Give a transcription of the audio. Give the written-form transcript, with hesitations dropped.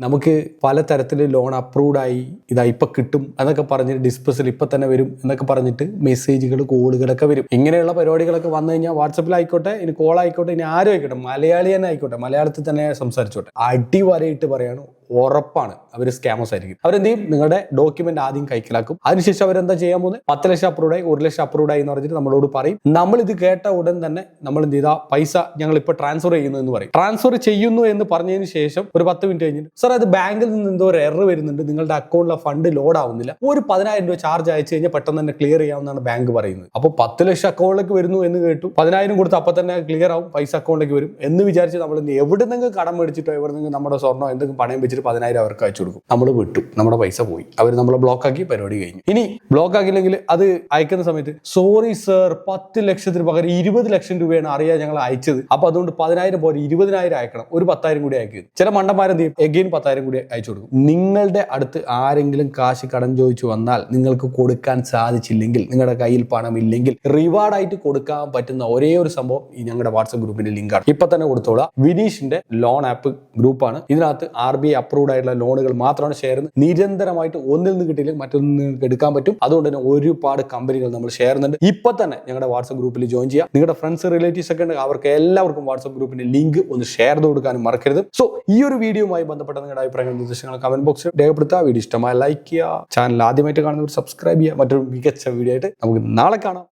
നമുക്ക് പലതരത്തിൽ loan approved ആയി ഇതാ ഇപ്പൊ കിട്ടും എന്നൊക്കെ പറഞ്ഞിട്ട് ഡിസ്പസിൽ ഇപ്പൊ തന്നെ വരും എന്നൊക്കെ പറഞ്ഞിട്ട് മെസ്സേജുകൾ കോളുകളൊക്കെ വരും. ഇങ്ങനെയുള്ള പരിപാടികളൊക്കെ വന്നു കഴിഞ്ഞാൽ വാട്സപ്പിലായിക്കോട്ടെ, ഇനി കോൾ ആയിക്കോട്ടെ, ഇനി ആരും ആയിക്കോട്ടെ, മലയാളി തന്നെ ആയിക്കോട്ടെ, മലയാളത്തിൽ തന്നെ സംസാരിച്ചോട്ടെ, അടിവരയിട്ട് പറയാണ് ഉറപ്പാണ് അവർ സ്കാമേഴ്സ് ആയിരിക്കും. അവരെന്ത് ചെയ്യും, നിങ്ങളുടെ ഡോക്യുമെന്റ് ആദ്യം കൈക്കലാക്കും. അതിനുശേഷം അവരെന്താ ചെയ്യാൻ പോകുന്നത്, 10 ലക്ഷം അപ്രൂവ്ഡ് ആയി, 1 ലക്ഷം അപ്രൂവ്ഡ് ആയി എന്ന് പറഞ്ഞിട്ട് നമ്മളോട് പറയും. നമ്മൾ ഇത് കേട്ട ഉടൻ തന്നെ നമ്മൾ എന്ത് ചെയ്താ പൈസ ഞങ്ങൾ ഇപ്പൊ ട്രാൻസ്ഫർ ചെയ്യുന്നു എന്ന് പറയും. ട്രാൻസ്ഫർ ചെയ്യുന്നു എന്ന് പറഞ്ഞതിന് ശേഷം ഒരു 10 മിനിറ്റ് കഴിഞ്ഞിട്ട് സാർ അത് ബാങ്കിൽ നിന്ന് എന്തോ ഒരു എറർ വരുന്നുണ്ട്, നിങ്ങളുടെ അക്കൗണ്ടിലെ ഫണ്ട് ലോഡ് ആവുന്നില്ല, ഒരു 10,000 രൂപ ചാർജ് അയച്ചു കഴിഞ്ഞാൽ പെട്ടെന്ന് തന്നെ ക്ലിയർ ചെയ്യാവുന്നതാണ് ബാങ്ക് പറയുന്നത്. അപ്പോൾ 10 ലക്ഷം അക്കൗണ്ടിലേക്ക് വരുന്നു എന്ന് കേട്ടു, 10,000 കൊടുത്ത് അപ്പൊ തന്നെ ക്ലിയർ ആവും, പൈസ അക്കൗണ്ടിലേക്ക് വരും എന്ന് വിചാരിച്ച് നമ്മൾ എവിടെ നിന്നെങ്കിലും കടം മേടിച്ചിട്ടോ എവിടെ നിന്ന് നമ്മുടെ സ്വർണ്ണോ എന്തെങ്കിലും പണയം വെച്ചിട്ട് 10,000 അവർക്ക് അയച്ചു കൊടുക്കും. നമ്മൾ വിട്ടു, നമ്മുടെ പൈസ പോയി, അവർ നമ്മളെ ബ്ലോക്ക് ആക്കി, പരിപാടി കഴിഞ്ഞു. ഇനി ബ്ലോക്ക് ആക്കിയില്ലെങ്കിൽ അത് അയക്കുന്ന സമയത്ത് സോറി സർ 10 ലക്ഷത്തിന് പകരം 20 ലക്ഷം രൂപയാണ് അറിയാൻ ഞങ്ങൾ അയച്ചത്, അപ്പൊ അതുകൊണ്ട് 10,000 പോലെ 20,000 അയക്കണം, ഒരു 10,000 കൂടി അയക്കുന്നത്. ചില മണ്ടന്മാരെന്ത് ചെയ്യും, എഗെയിൻ 10,000 കൂടി അയച്ചു കൊടുക്കും. നിങ്ങളുടെ അടുത്ത് ആരെങ്കിലും കാശ് കടം ചോദിച്ചു വന്നാൽ നിങ്ങൾക്ക് കൊടുക്കാൻ സാധിച്ചില്ലെങ്കിൽ, നിങ്ങളുടെ കയ്യിൽ പണം ഇല്ലെങ്കിൽ റിവാർഡായിട്ട് കൊടുക്കാൻ പറ്റുന്ന ഒരേ ഒരു സംഭവം ഈ ഞങ്ങളുടെ വാട്സ്ആപ്പ് ഗ്രൂപ്പിന്റെ ലിങ്കാണ്. ഇപ്പൊ തന്നെ കൊടുത്തോളാം. വിനീഷിന്റെ ലോൺ ആപ്പ് ഗ്രൂപ്പാണ്. ഇതിനകത്ത് RBI അപ്രൂവ്ഡ് ആയിട്ടുള്ള ലോണുകൾ മാത്രമാണ് ഷെയർ ചെയ്യുന്നത്. നിരന്തരമായിട്ട് ഒന്നിൽ നിന്ന് കിട്ടിയില്ലെങ്കിൽ മറ്റൊന്നിൽ നിന്ന് എടുക്കാൻ പറ്റും. അതുകൊണ്ട് തന്നെ ഒരുപാട് കമ്പനികൾ നമ്മൾ ഷെയർ ചെയ്യുന്നുണ്ട്. ഇപ്പൊ തന്നെ ഞങ്ങളുടെ വാട്സ്ആപ്പ് ഗ്രൂപ്പിൽ ജോയിൻ ചെയ്യുക. നിങ്ങളുടെ ഫ്രണ്ട്സ് റിലേറ്റീവ്സ് ഒക്കെ ഉണ്ട്, അവർക്ക് എല്ലാവർക്കും വാട്സ്ആപ്പ് ഗ്രൂപ്പിന്റെ ലിങ്ക് ഒന്ന് ഷെയർ ചെയ്ത് കൊടുക്കാനും മറക്കരുത്. സോ ഈ ഒരു വീഡിയോയുമായി ബന്ധപ്പെട്ട നിങ്ങളുടെ അഭിപ്രായങ്ങളും നിർദ്ദേശങ്ങളും കമന്റ് ബോക്സിൽ രേഖപ്പെടുത്തുക. വീഡിയോ ഇഷ്ടമായ ലൈക്ക് ചെയ്യുക. ചാനൽ ആദ്യമായിട്ട് കാണുന്നവർ സബ്സ്ക്രൈബ് ചെയ്യുക. മറ്റൊരു മികച്ച വീഡിയോ ആയിട്ട് നമുക്ക് നാളെ കാണാം.